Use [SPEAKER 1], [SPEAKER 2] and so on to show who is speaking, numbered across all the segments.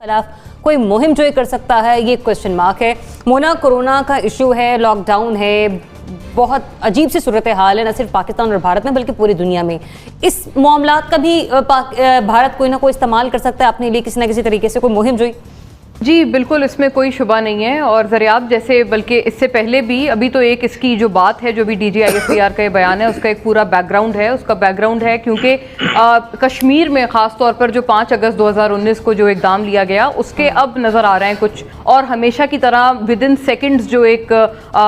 [SPEAKER 1] खिलाफ कोई मुहिम जो कर सकता है, ये क्वेश्चन मार्क है। मोना, कोरोना का इशू है, लॉकडाउन है, बहुत अजीब सी सूरत हाल है, न सिर्फ पाकिस्तान और भारत में बल्कि पूरी दुनिया में। इस मामलात का भी भारत कोई ना कोई इस्तेमाल कर सकता है अपने लिए किसी न किसी तरीके से, कोई मुहिम जो
[SPEAKER 2] जी बिल्कुल, इसमें कोई शुबा नहीं है। और ज़रियात जैसे, बल्कि इससे पहले भी अभी तो एक इसकी जो बात है, जो भी DGISPR का बयान है, उसका एक पूरा बैकग्राउंड है। उसका बैकग्राउंड है क्योंकि कश्मीर में ख़ास तौर पर जो 5 अगस्त 2019 को जो इक़दाम लिया गया, उसके अब नज़र आ रहे हैं कुछ और हमेशा की तरह विद इन सेकेंड्स जो एक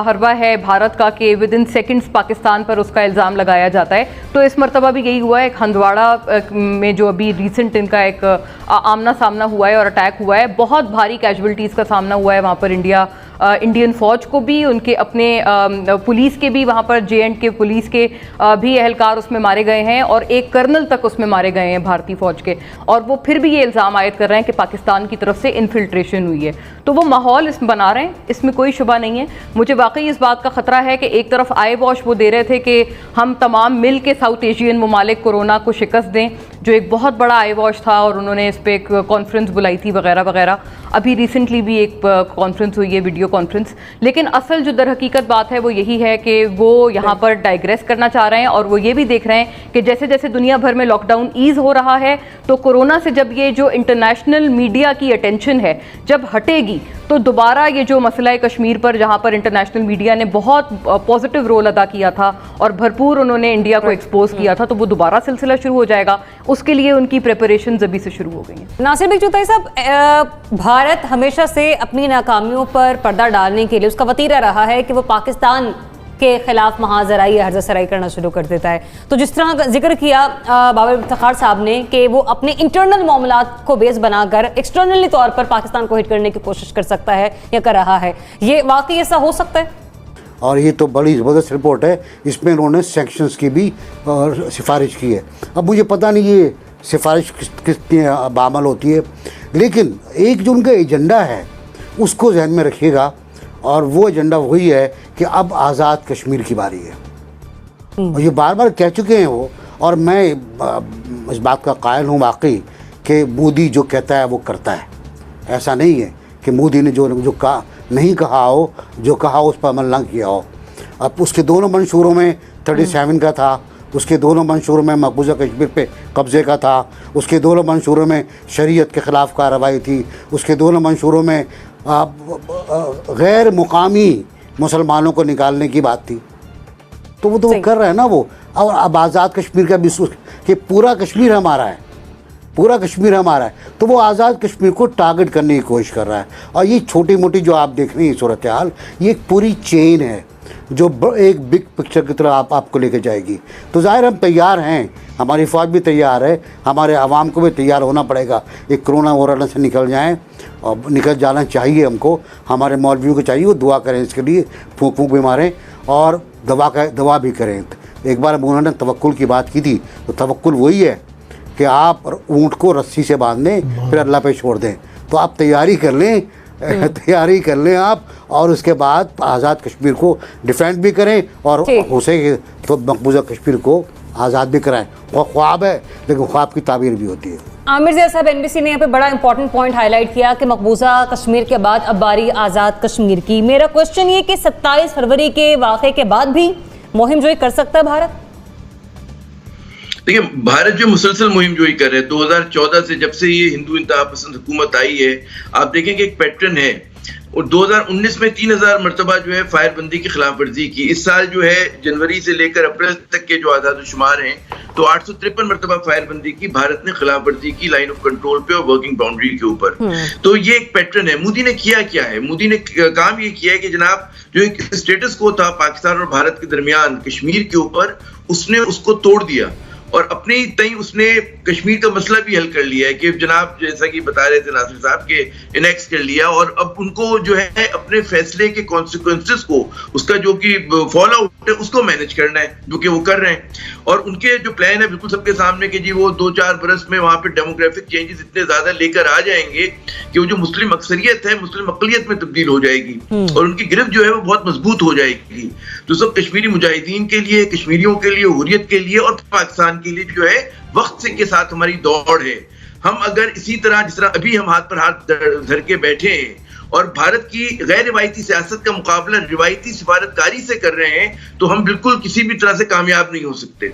[SPEAKER 2] हरबा है भारत का कि विद इन सेकेंड्स पाकिस्तान पर उसका इल्ज़ाम लगाया जाता है। तो इस मरतबा भी यही हुआ है। एक हंदवाड़ा में जो अभी रिसेंट इनका एक आमना सामना हुआ है और अटैक हुआ है, बहुत भारी कैजुअलिटीज़ का सामना हुआ है वहाँ पर। इंडियन फ़ौज को भी, उनके अपने पुलिस के भी, वहाँ पर JNK के पुलिस के भी एहलकार उसमें मारे गए हैं और एक कर्नल तक उसमें मारे गए हैं भारतीय फ़ौज के। और वो फिर भी ये इल्ज़ाम आयद कर रहे हैं कि पाकिस्तान की तरफ से इन्फिल्ट्रेशन हुई है। तो वो माहौल इसमें बना रहे हैं, इसमें कोई शुबा नहीं है। मुझे वाकई इस बात का ख़तरा है कि एक तरफ आई वॉश वो दे रहे थे कि हम तमाम मिल के साउथ एशियन ममालिक कोरोना को शिकस्त दें, जो एक बहुत बड़ा आई वॉश था और उन्होंने इस पर एक कॉन्फ्रेंस बुलाई थी वगैरह वगैरह। अभी रिसेंटली भी एक कॉन्फ्रेंस हुई है, वीडियो कॉन्फ्रेंस। लेकिन असल जो दर हकीकत बात है वो यही है कि वो यहाँ पर डाइग्रेस करना चाह रहे हैं और वो ये भी देख रहे हैं कि जैसे जैसे दुनिया भर में लॉकडाउन ईज़ हो रहा है, तो कोरोना से जब ये जो इंटरनेशनल मीडिया की अटेंशन है जब हटेगी, तो दोबारा ये जो मसला है कश्मीर पर, जहाँ पर इंटरनेशनल मीडिया ने बहुत पॉजिटिव रोल अदा किया था और भरपूर उन्होंने इंडिया को एक्सपोज किया था, तो वो दोबारा सिलसिला शुरू हो जाएगा। उसके लिए उनकी प्रिपरेशन अभी से शुरू हो गई हैं।
[SPEAKER 1] नासिर भाई चौधरी साहब, भारत हमेशा से अपनी नाकामियों पर पर्दा डालने के लिए उसका वतीरा रहा है कि वो पाकिस्तान के खिलाफ महाजराई या हर्जसराई करना शुरू कर देता है। तो जिस तरह जिक्र किया बाबर इफ्तिखार साहब ने कि वो अपने इंटरनल मामलात को बेस बनाकर एक्सटर्नली तौर पर पाकिस्तान को हिट करने की कोशिश कर सकता है या कर रहा है, ये वाकई ऐसा हो सकता है?
[SPEAKER 3] और ये तो बड़ी ज़बरदस्त रिपोर्ट है, इसमें उन्होंने सैंक्शंस की भी सिफारिश की है। अब मुझे पता नहीं ये सिफारिश कितनी बामल होती है, लेकिन एक जो उनका एजेंडा है उसको जहन में रखिएगा, और वो एजेंडा वही है कि अब आज़ाद कश्मीर की बारी है। और ये बार बार कह चुके हैं वो, और मैं इस बात का कायल हूँ वाकई कि मोदी जो कहता है वो करता है। ऐसा नहीं है कि मोदी ने जो कहा नहीं कहा हो, जो कहा उस पर अमल ना किया हो। अब उसके दोनों मंशूरों में 37 का था, उसके दोनों मंशूरों में मकबूजा कश्मीर पे कब्ज़े का था, उसके दोनों मंशूरों में शरीयत के ख़िलाफ़ कार्रवाई थी, उसके दोनों मंशूरों में गैर मुकामी मुसलमानों को निकालने की बात थी। तो वो कर रहे हैं ना वो। और अब आज़ाद कश्मीर का भी कि पूरा कश्मीर हमारा है, पूरा कश्मीर हमारा है, तो वो आज़ाद कश्मीर को टारगेट करने की कोशिश कर रहा है। और ये छोटी मोटी जो आप देख रही हैं सूरत हाल, ये एक पूरी चेन है जो एक बिग पिक्चर की तरह आपको लेके जाएगी। तो ज़ाहिर हम तैयार हैं, हमारी फ़ौज भी तैयार है, हमारे आवाम को भी तैयार होना पड़ेगा। एक कोरोना वोरोना से निकल जाएं, और निकल जाना चाहिए हमको, हमारे मौलवियों को चाहिए वो दुआ करें इसके लिए, फूंक फूंक भी मारें और दवा भी करें। एक बार उन्होंने तवक्कुल की बात की थी, तो तवक्कुल वही है कि आप ऊँट को रस्सी से बांध दें फिर अल्लाह पे छोड़ दें। तो आप तैयारी कर लें आप, और उसके बाद आज़ाद कश्मीर को डिफेंड भी करें और हो सके तो मकबूजा कश्मीर को आज़ाद भी कराएं। वो ख्वाब है, लेकिन ख्वाब की ताबीर भी होती है।
[SPEAKER 1] आमिर ज़ैद साहब, NBC ने यहाँ पे बड़ा इंपॉर्टेंट पॉइंट हाईलाइट किया कि मकबूजा कश्मीर के बाद अब बारी आज़ाद कश्मीर की। मेरा क्वेश्चन ये कि 27 फरवरी के वाक़े के बाद भी मुहिम जोई कर सकता है भारत?
[SPEAKER 4] देखिए, भारत जो मुसलसल मुहिम जोई कर रहे हैं 2014 से, जब से ये हिंदू इंतहा पसंद हुकूमत आई है, आप देखेंगे एक पैटर्न है। और 2019 में 3000 मरतबा जो है फायरबंदी की खिलाफ वर्जी की। इस साल जो है जनवरी से लेकर अप्रैल तक के जो आज़ाद-ओ-शुमार हैं, तो 853 मरतबा फायरबंदी की भारत ने खिलाफ वर्जी की लाइन ऑफ कंट्रोल पे और वर्किंग बाउंड्री के ऊपर। तो ये एक पैटर्न है। मोदी ने किया क्या है? मोदी ने काम ये किया है कि जनाब जो एक स्टेटस को था पाकिस्तान और भारत के दरमियान कश्मीर के ऊपर, उसने उसको तोड़ दिया और अपने तई उसने कश्मीर का मसला भी हल कर लिया है कि जनाब जैसा कि बता रहे थे नासिर साहब के इनेक्स कर लिया। और अब उनको जो है अपने फैसले के कॉन्सिक्वेंसेस को, उसका जो कि फॉलो आउट है उसको मैनेज करना है, जो कि वो कर रहे हैं। और उनके जो प्लान है बिल्कुल सबके सामने कि जी वो 2-4 बरस में वहां पे डेमोग्राफिक चेंजेस इतने ज्यादा लेकर आ जाएंगे कि वो जो मुस्लिम अक्सरियत है मुस्लिम अकलियत में तब्दील हो जाएगी और उनकी गिरफ्त जो है वो बहुत मजबूत हो जाएगी। तो सब कश्मीरी मुजाहिदीन के लिए, कश्मीरियों के लिए, हुर्रियत के लिए और पाकिस्तान के लिए जो है वक्त से के साथ हमारी दौड़ है। हम अगर इसी तरह जिस तरह अभी हम हाथ पर हाथ धर के बैठे हैं और भारत की गैर रिवायती सियासत का मुकाबला रिवायती सिफारतकारी से कर रहे हैं, तो हम बिल्कुल किसी भी तरह से कामयाब नहीं हो सकते।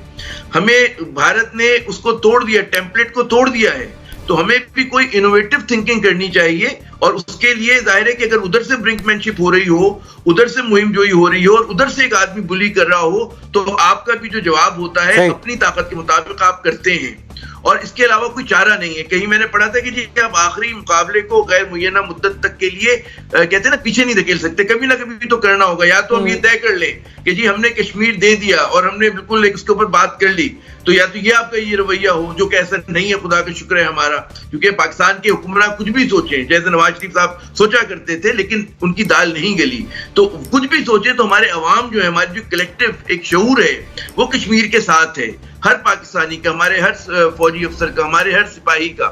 [SPEAKER 4] हमें भारत ने उसको तोड़ दिया, टेम्पलेट को तोड़ दिया है, तो हमें भी कोई इनोवेटिव थिंकिंग करनी चाहिए। और उसके लिए जाहिर है कि अगर उधर से ब्रिंकमैनशिप हो रही हो, उधर से मुहिम जोई हो रही हो और उधर से एक आदमी बुली कर रहा हो, तो आपका भी जो जवाब होता है अपनी ताकत के मुताबिक आप करते हैं और इसके अलावा कोई चारा नहीं है। कहीं मैंने पढ़ा था कि जी आप आखिरी मुकाबले को गैर मुय्यना मुद्दत तक के लिए कहते हैं ना, पीछे नहीं धकेल सकते, कभी ना कभी तो करना होगा। या तो हम ये तय कर लें कि जी हमने कश्मीर दे दिया और हमने बिल्कुल उसके ऊपर बात कर ली, तो या तो ये आपका ये रवैया हो, जो कि ऐसा नहीं है, खुदा का शुक्र है हमारा, क्योंकि पाकिस्तान के हुक्मरान कुछ भी सोचे, जैसे नवाज शरीफ साहब सोचा करते थे लेकिन उनकी दाल नहीं गली, तो कुछ भी सोचे तो हमारे अवाम जो है, हमारी जो कलेक्टिव एक शऊर है, वो कश्मीर के साथ है, हर पाकिस्तानी का, हमारे हर फौजी अफसर का, हमारे हर सिपाही का।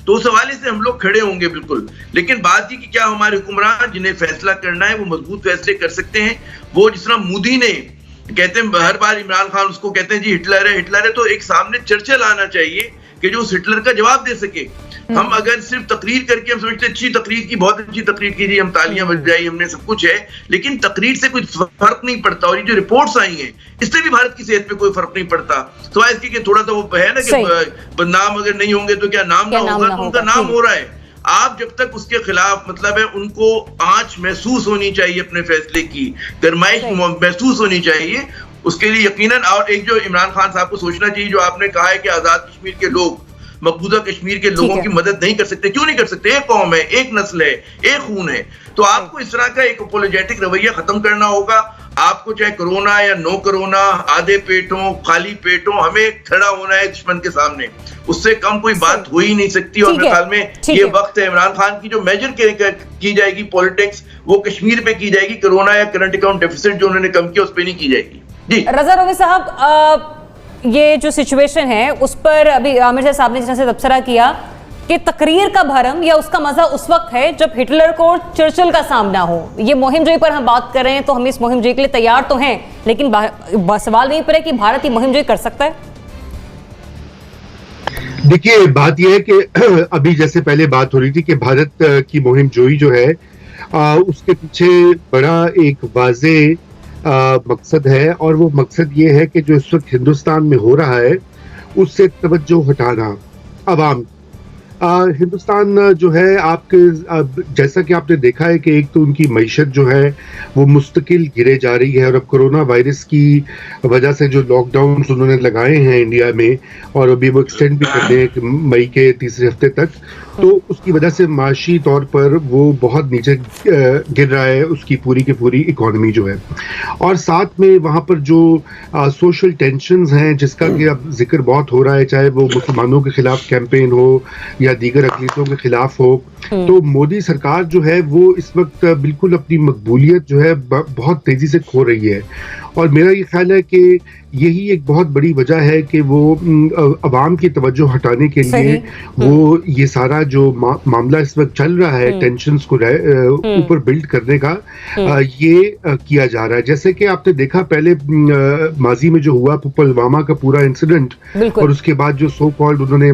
[SPEAKER 4] तो उस हवाले से हम लोग खड़े होंगे बिल्कुल। लेकिन बात ये कि क्या हमारे हुक्मरान जिन्हें फैसला करना है वो मजबूत फैसले कर सकते हैं? वो जिस तरह मोदी ने कहते हैं हर बार इमरान खान उसको कहते हैं जी हिटलर है, हिटलर है, तो एक सामने चर्चा लाना चाहिए कि जो उस हिटलर का जवाब दे सके। हम अगर सिर्फ तकरीर करके हम समझते अच्छी तकरीर की, बहुत अच्छी तकरीर की जी, हम तालियां बजाई, हमने सब कुछ है, लेकिन तकरीर से कोई फर्क नहीं पड़ता। और ये जो रिपोर्ट्स आई हैं इससे भी भारत की सेहत पे कोई फर्क नहीं पड़ता। तो इसकी कि थोड़ा सा वो है ना कि बदनाम अगर नहीं होंगे तो क्या नाम ना होगा, तो उनका नाम हो रहा है। आप जब तक उसके खिलाफ मतलब है उनको आंच महसूस होनी चाहिए, अपने फैसले की गरमाइश महसूस होनी चाहिए, उसके लिए यकीनन। और एक जो इमरान खान साहब को सोचना चाहिए, जो आपने कहा है कि आजाद कश्मीर के लोग मकबूजा कश्मीर के लोगों की मदद नहीं कर सकते, क्यों नहीं कर सकते? एक कौम है, एक नस्ल है, एक खून है। तो आपको इस तरह का एक अपोलोजेटिक रवैया खत्म करना होगा। आपको चाहे कोरोना या नो कोरोना, आधे पेटों खाली पेटों, हमें खड़ा होना है दुश्मन के सामने, उससे कम कोई बात हो ही नहीं सकती। और मेरे ख्याल में ये वक्त है इमरान खान की जो मेजर की जाएगी पॉलिटिक्स, वो कश्मीर पे की जाएगी। कोरोना या करंट अकाउंट डेफिसिट जो उन्होंने कम किया उस पर नहीं की जाएगी। जी
[SPEAKER 1] रजा रोमी साहब, ये जो सिचुएशन है उस पर अभी आमिर साहब ने जिस तरह से तबसरा किया कि तकरीर का भरम या उसका मजा उस वक्त है जब हिटलर को चर्चिल का सामना हो। ये मुहिम जोई पर हम बात कर रहे हैं, तो हम इस मुहिम जोई के लिए तैयार तो हैं, लेकिन सवाल यहीं पर है कि भारत ये मुहिम जोई कर सकता है?
[SPEAKER 5] देखिए, बात यह है कि अभी जैसे पहले बात हो रही थी कि भारत की मुहिम जोई जो है उसके पीछे बड़ा एक वाज़े मकसद है, और वो मकसद ये है कि जो इस वक्त हिंदुस्तान में हो रहा है उससे तवज्जो हटाना अवाम। हिंदुस्तान जो है आपके जैसा कि आपने देखा है कि एक तो उनकी मईशत जो है वो मुस्तकिल गिरे जा रही है, और अब कोरोना वायरस की वजह से जो लॉकडाउन उन्होंने लगाए हैं इंडिया में, और अभी वो एक्सटेंड भी करते हैं मई के तीसरे हफ्ते तक, तो उसकी वजह से माशी तौर पर वो बहुत नीचे गिर रहा है उसकी पूरी की पूरी इकोनॉमी जो है। और साथ में वहाँ पर जो सोशल टेंशन्स हैं जिसका कि अब जिक्र बहुत हो रहा है, चाहे वो मुसलमानों के खिलाफ कैंपेन हो या दीगर अक़लीतों के खिलाफ हो, तो मोदी सरकार जो है वो इस वक्त बिल्कुल अपनी मकबूलियत जो है बहुत तेज़ी से खो रही है। और मेरा ये ख्याल है कि यही एक बहुत बड़ी वजह है कि वो अवाम की तवज्जो हटाने के लिए वो ये सारा जो मामला इस वक्त चल रहा है, टेंशन्स को ऊपर बिल्ड करने का, ये किया जा रहा है। जैसे कि आपने देखा पहले माजी में जो हुआ पुलवामा का पूरा इंसिडेंट, और उसके बाद जो सो कॉल्ड उन्होंने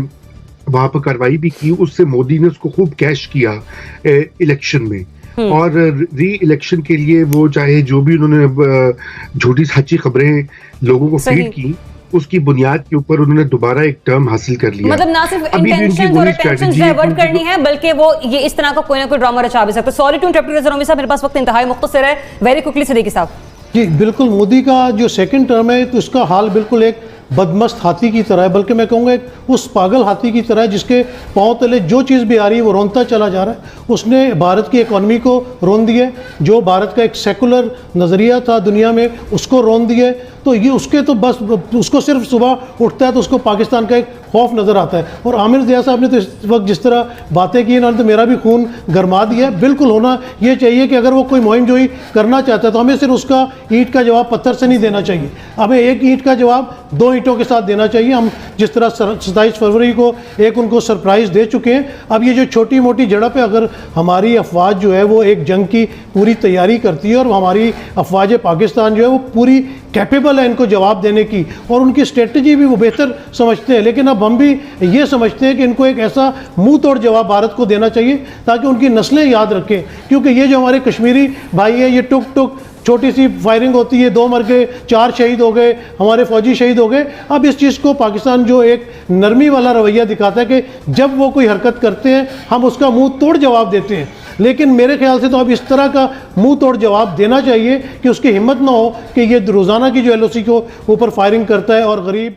[SPEAKER 5] वहां पर कार्रवाई भी की, उससे मोदी ने उसको खूब कैश किया इलेक्शन में, और री इलेक्शन के लिए वो चाहे जो भी उन्होंने झूठी सच्ची खबरें लोगों को फीड की, उसकी बुनियाद के ऊपर उन्होंने दोबारा एक टर्म हासिल कर लिया।
[SPEAKER 1] मतलब ना सिर्फ इंटेंशंस और टेंशंस डाइवर्ट करनी है, बल्कि वो ये इस तरह का कोई ना कोई ड्रामा रचा भी सकता है। सॉरी टू इंटरप्ट रज़ा रोमी साहब, मेरे पास वक्त इंतहाई मुख्तसर है, वेरी क्विकली सिद्दीकी साहब।
[SPEAKER 6] जी बिल्कुल, मोदी का जो सेकंड टर्म है तो उसका हाल बिल्कुल एक बदमस्त हाथी की तरह है, बल्कि मैं कहूँगा एक उस पागल हाथी की तरह है जिसके पाँव तले जो चीज़ भी आ रही है वो रोनता चला जा रहा है। उसने भारत की इकॉनमी को रोन दिया, जो भारत का एक सेकुलर नज़रिया था दुनिया में उसको रोन दिया। तो ये उसके तो बस उसको सिर्फ सुबह उठता है तो उसको पाकिस्तान का एक खौफ नज़र आता है। और आमिर ज़िया साहब ने तो इस वक्त जिस तरह बातें की ना, तो मेरा भी खून गरमा दिया है। बिल्कुल होना ये चाहिए कि अगर वो कोई मुहिम जोई करना चाहता है तो हमें सिर्फ उसका ईंट का जवाब पत्थर से नहीं देना चाहिए, हमें एक ईंट का जवाब दो ईंटों के साथ देना चाहिए। हम जिस तरह 27 फरवरी को एक उनको सरप्राइज़ दे चुके हैं, अब ये जो छोटी मोटी झड़प है, अगर हमारी अफवाज जो है वो एक जंग की पूरी तैयारी करती है और हमारी अफवाज पाकिस्तान जो है वो पूरी कैपेबल है इनको जवाब देने की और उनकी स्ट्रेटजी भी वो बेहतर समझते हैं। लेकिन अब हम भी ये समझते हैं कि इनको एक ऐसा मुंह तोड़ जवाब भारत को देना चाहिए ताकि उनकी नस्लें याद रखें, क्योंकि ये जो हमारे कश्मीरी भाई हैं ये टुक टुक छोटी सी फायरिंग होती है, 2 मर गए, 4 शहीद हो गए, हमारे फौजी शहीद हो गए। अब इस चीज़ को पाकिस्तान जो एक नरमी वाला रवैया दिखाता है कि जब वो कोई हरकत करते हैं हम उसका मुंह तोड़ जवाब देते हैं, लेकिन मेरे ख्याल से तो अब इस तरह का मुंह तोड़ जवाब देना चाहिए कि उसकी हिम्मत ना हो कि ये रोज़ाना की जो LOC को ऊपर फायरिंग करता है और गरीब